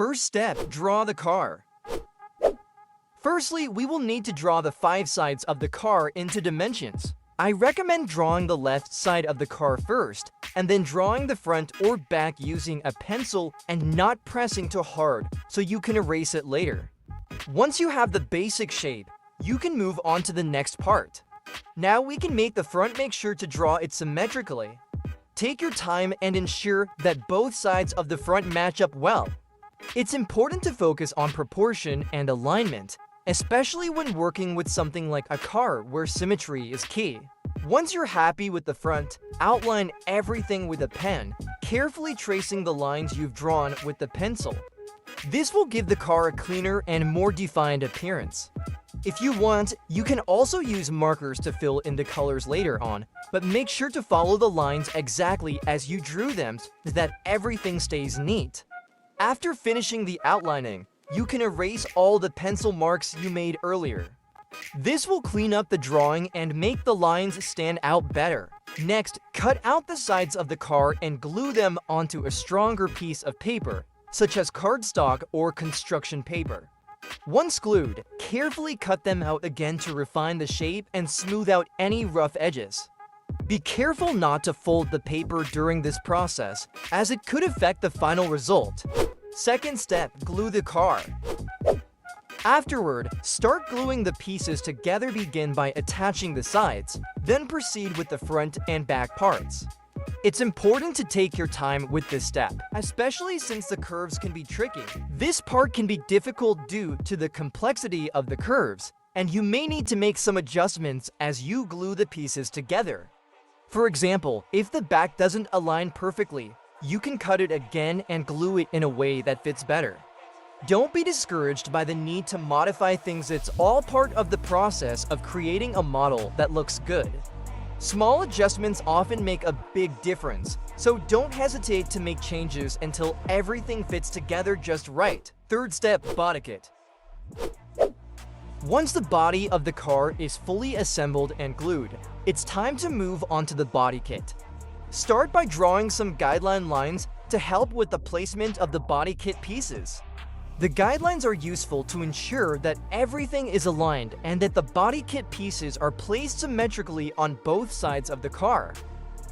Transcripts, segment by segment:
First step, draw the car. Firstly, we will need to draw the 5 sides of the car into dimensions. I recommend drawing the left side of the car first, and then drawing the front or back using a pencil and not pressing too hard so you can erase it later. Once you have the basic shape, you can move on to the next part. Now we can make the front. Make sure to draw it symmetrically. Take your time and ensure that both sides of the front match up well. It's important to focus on proportion and alignment, especially when working with something like a car where symmetry is key. Once you're happy with the front, outline everything with a pen, carefully tracing the lines you've drawn with the pencil. This will give the car a cleaner and more defined appearance. If you want, you can also use markers to fill in the colors later on, but make sure to follow the lines exactly as you drew them so that everything stays neat. After finishing the outlining, you can erase all the pencil marks you made earlier. This will clean up the drawing and make the lines stand out better. Next, cut out the sides of the car and glue them onto a stronger piece of paper, such as cardstock or construction paper. Once glued, carefully cut them out again to refine the shape and smooth out any rough edges. Be careful not to fold the paper during this process, as it could affect the final result. Second step, glue the car. Afterward, start gluing the pieces together. Begin by attaching the sides, then proceed with the front and back parts. It's important to take your time with this step, especially since the curves can be tricky. This part can be difficult due to the complexity of the curves, and you may need to make some adjustments as you glue the pieces together. For example, if the back doesn't align perfectly, you can cut it again and glue it in a way that fits better. Don't be discouraged by the need to modify things. It's all part of the process of creating a model that looks good. Small adjustments often make a big difference, so don't hesitate to make changes until everything fits together just right. Third step, body kit. Once the body of the car is fully assembled and glued, it's time to move on to the body kit. Start by drawing some guideline lines to help with the placement of the body kit pieces. The guidelines are useful to ensure that everything is aligned and that the body kit pieces are placed symmetrically on both sides of the car.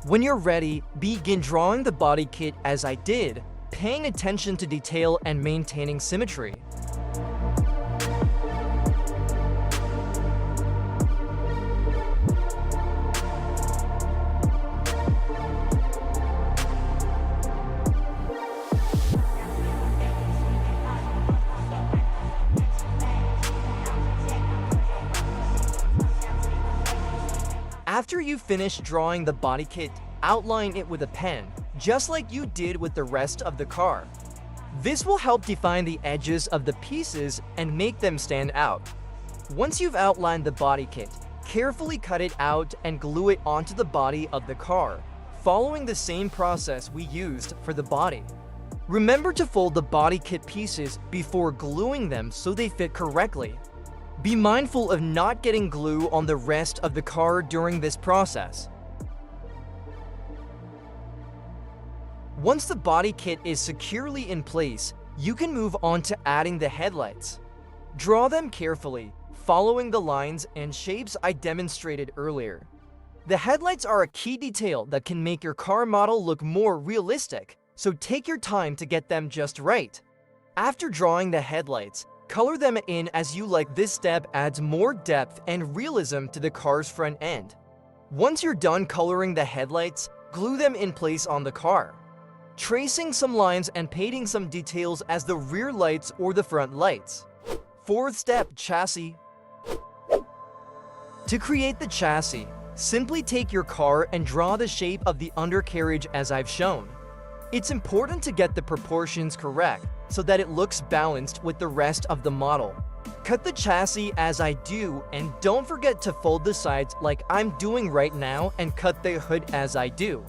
When you're ready, begin drawing the body kit as I did, paying attention to detail and maintaining symmetry. After you finish drawing the body kit, outline it with a pen, just like you did with the rest of the car. This will help define the edges of the pieces and make them stand out. Once you've outlined the body kit, carefully cut it out and glue it onto the body of the car, following the same process we used for the body. Remember to fold the body kit pieces before gluing them so they fit correctly. Be mindful of not getting glue on the rest of the car during this process. Once the body kit is securely in place, you can move on to adding the headlights. Draw them carefully, following the lines and shapes I demonstrated earlier. The headlights are a key detail that can make your car model look more realistic, so take your time to get them just right. After drawing the headlights, color them in as you like. This step adds more depth and realism to the car's front end. Once you're done coloring the headlights, glue them in place on the car, tracing some lines and painting some details as the rear lights or the front lights. Fourth step, chassis. To create the chassis, simply take your car and draw the shape of the undercarriage as I've shown. It's important to get the proportions correct so that it looks balanced with the rest of the model. Cut the chassis as I do, and don't forget to fold the sides like I'm doing right now and cut the hood as I do.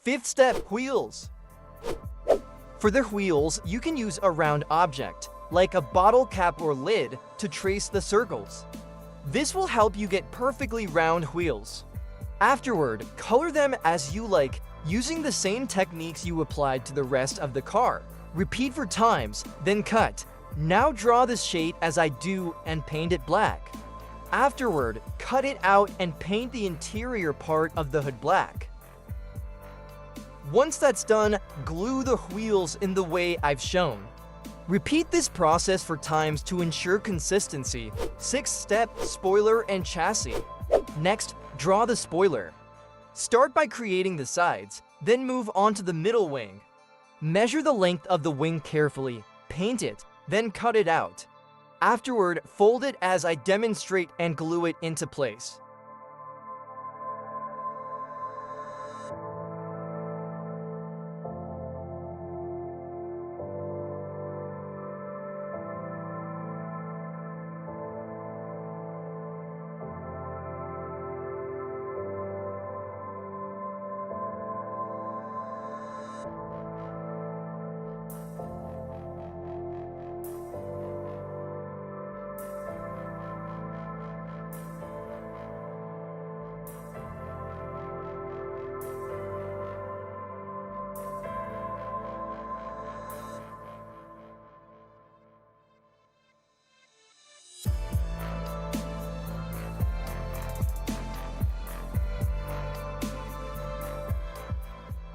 Fifth step, wheels. For the wheels, you can use a round object, like a bottle cap or lid, to trace the circles. This will help you get perfectly round wheels. Afterward, color them as you like, using the same techniques you applied to the rest of the car. Repeat for times, then cut. Now draw the shape as I do and paint it black. Afterward, cut it out and paint the interior part of the hood black. Once that's done, glue the wheels in the way I've shown. Repeat this process for times to ensure consistency. 6-step spoiler and chassis. Next, draw the spoiler. Start by creating the sides, then move on to the middle wing. Measure the length of the wing carefully, paint it, then cut it out. Afterward, fold it as I demonstrate and glue it into place.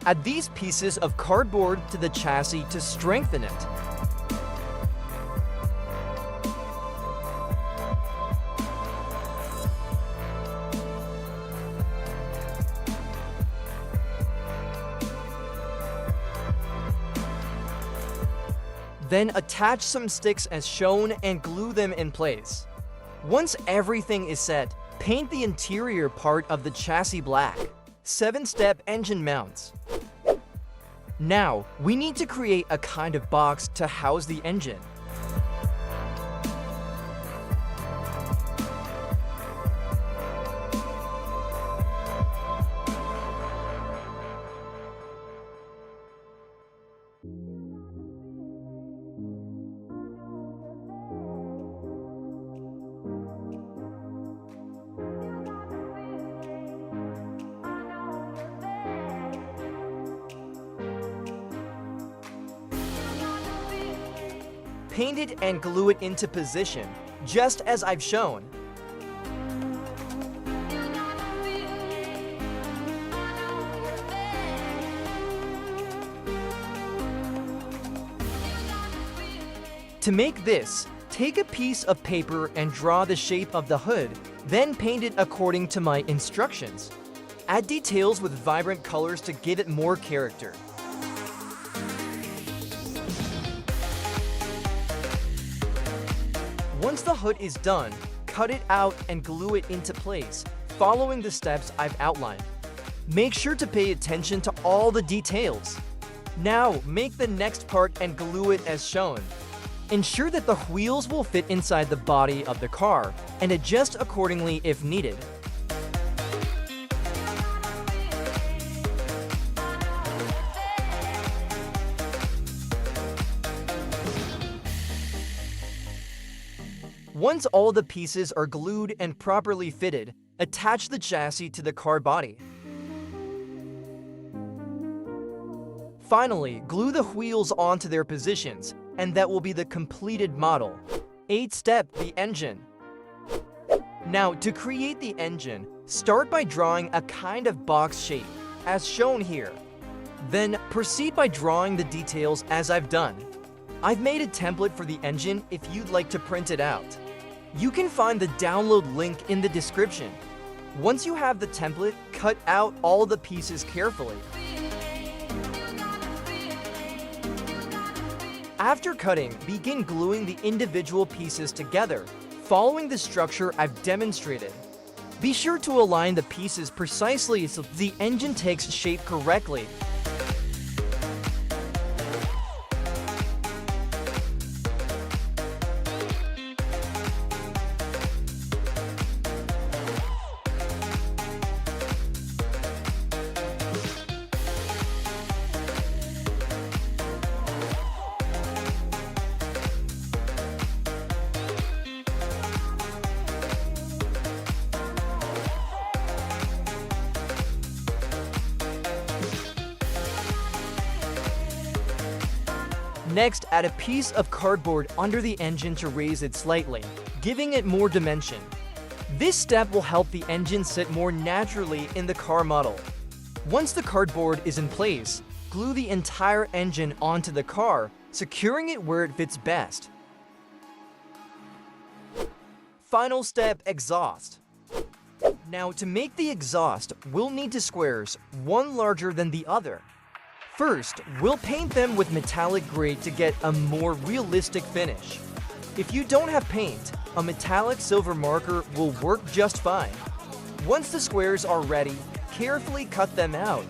Add these pieces of cardboard to the chassis to strengthen it. Then attach some sticks as shown and glue them in place. Once everything is set, paint the interior part of the chassis black. 7-step engine mounts. Now, we need to create a kind of box to house the engine. Paint it and glue it into position, just as I've shown. To make this, take a piece of paper and draw the shape of the hood, then paint it according to my instructions. Add details with vibrant colors to give it more character. Once the hood is done, cut it out and glue it into place, following the steps I've outlined. Make sure to pay attention to all the details. Now, make the next part and glue it as shown. Ensure that the wheels will fit inside the body of the car, and adjust accordingly if needed. Once all the pieces are glued and properly fitted, attach the chassis to the car body. Finally, glue the wheels onto their positions, and that will be the completed model. 8-step, the engine. Now, to create the engine, start by drawing a kind of box shape, as shown here. Then, proceed by drawing the details as I've done. I've made a template for the engine if you'd like to print it out. You can find the download link in the description. Once you have the template, cut out all the pieces carefully. After cutting, begin gluing the individual pieces together, following the structure I've demonstrated. Be sure to align the pieces precisely so the engine takes shape correctly. Next, add a piece of cardboard under the engine to raise it slightly, giving it more dimension. This step will help the engine sit more naturally in the car model. Once the cardboard is in place, glue the entire engine onto the car, securing it where it fits best. Final step, exhaust. Now, to make the exhaust, we'll need two squares, one larger than the other. First, we'll paint them with metallic gray to get a more realistic finish. If you don't have paint, a metallic silver marker will work just fine. Once the squares are ready, carefully cut them out.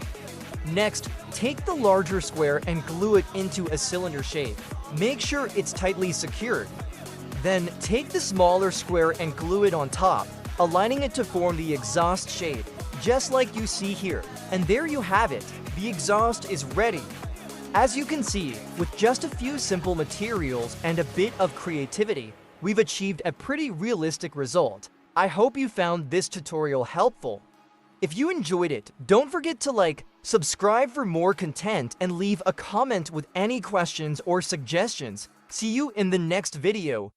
Next, take the larger square and glue it into a cylinder shape. Make sure it's tightly secured. Then, take the smaller square and glue it on top, aligning it to form the exhaust shape, just like you see here. And there you have it. The exhaust is ready. As you can see, with just a few simple materials and a bit of creativity, we've achieved a pretty realistic result. I hope you found this tutorial helpful. If you enjoyed it, don't forget to like, subscribe for more content, and leave a comment with any questions or suggestions. See you in the next video.